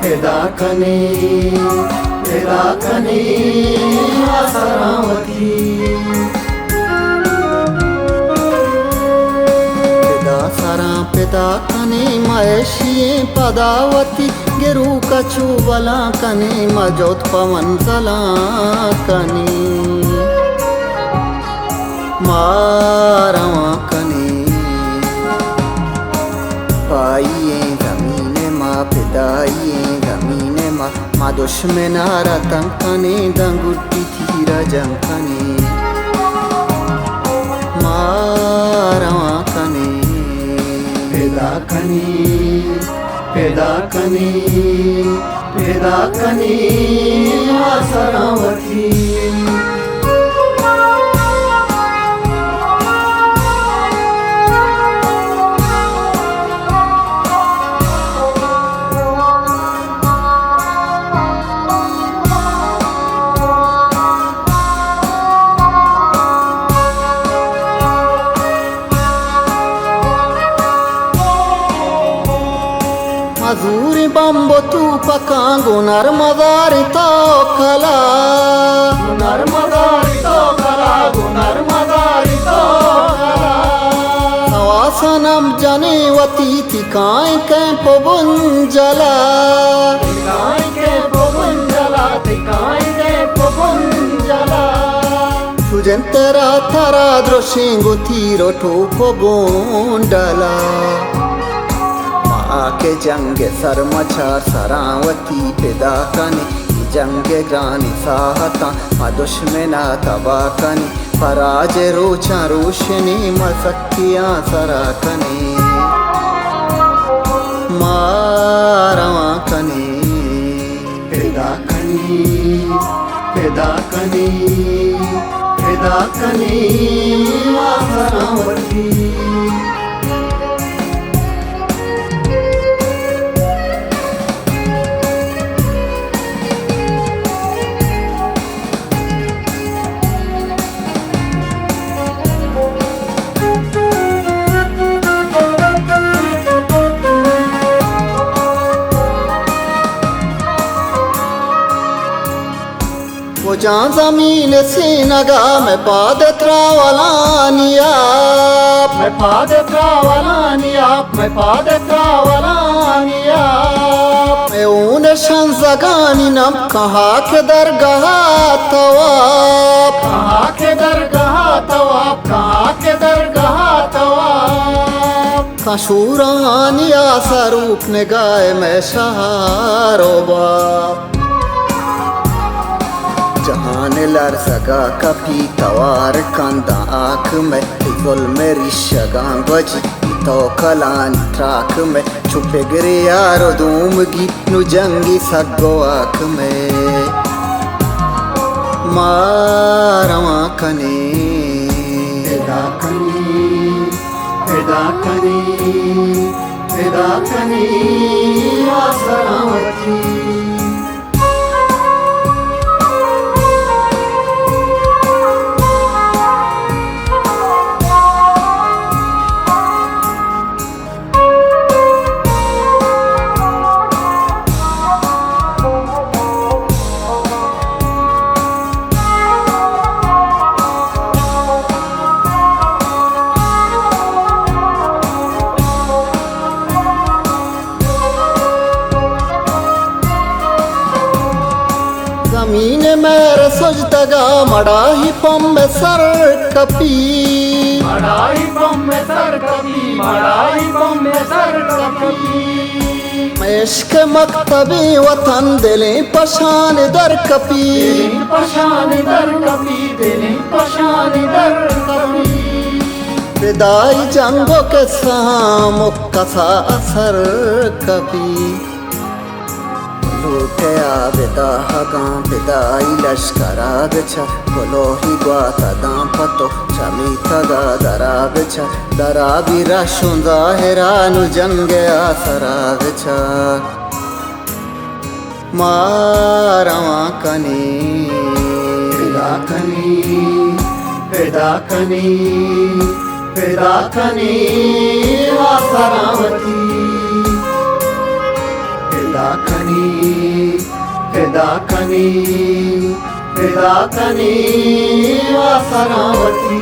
पेदाकने पेदाकने आसरावती पेदासरा पेदाकने महेशिये पदावती गिरू कछु बला कने मजोत पवन सला कने मारवा कने पाइये जमीने माँ पिदाइये जमीने माँ दुश्मनारा तंकने दंगुट्टी थीरा जंकने मारवा कने पेदाकने पेदाकने पेदाकने आसरावती मजूरी बम्बो तू पकांगो नर्मदारी तो कला नर्मदारी तो कला नर्मदारी तो कला नवासनम जने वती तिकाय के पवंजला तिकाय के पवंजला तिकाय के पवंजला तुझे तेरा थारा द्रोशिंगो तीरो ठोको गोंडला आके जंगे सरमचार सरावती पेदाकने जंगे ग्रानी साहता मा दुश्मना तबाकने पराज रोचा रोशनी मसक्कियाँ सराकने मारवा कने पेदाकने पेदाकने पेदाकने सरावती वो जहाँ जमीन से नगा मैं पाद त्रावलानिया मैं पाद त्रावलानिया मैं पाद त्रावलानिया मैं ऊन शंजगानी नम कहाँ के दरगाह तवाब कहाँ के दरगाह तवाब कहाँ के दरगाह तवाब कशूरानिया स्वरूप ने गाय मैं शहारो बाप जहान लर सगा कभी तवार कंदा आँख में इगल मेरी शगां बजी तो कलानी ट्राक में छुपे गिरे यारो दूमगी नु जंगी सगो आँख में मारवा कने पेदाकने पेदाकने पेदाकने आसरावती जमीन मेरे सजदगा मड़ाही पम में सर कपी मड़ाही पम में सर कपी मड़ाही पम में सर कपी इश्क मकतबी वतन दिले पशान दर कपी पशान दर कपी दिले पशान दर कपी विदाई जंगों के सामो कसा असर कपी लूटे आबेदा हगां विदाई लश्करा गच्छा कोलोही ग्वाता दां पतो चमीता गा दरा गच्छा दरा बीरा शुंदा हेरानु जंगे आसरा गच्छा मारवा कने पेदाकने पेदाकने पेदाकने आसरावती फिदा कनी वासनावती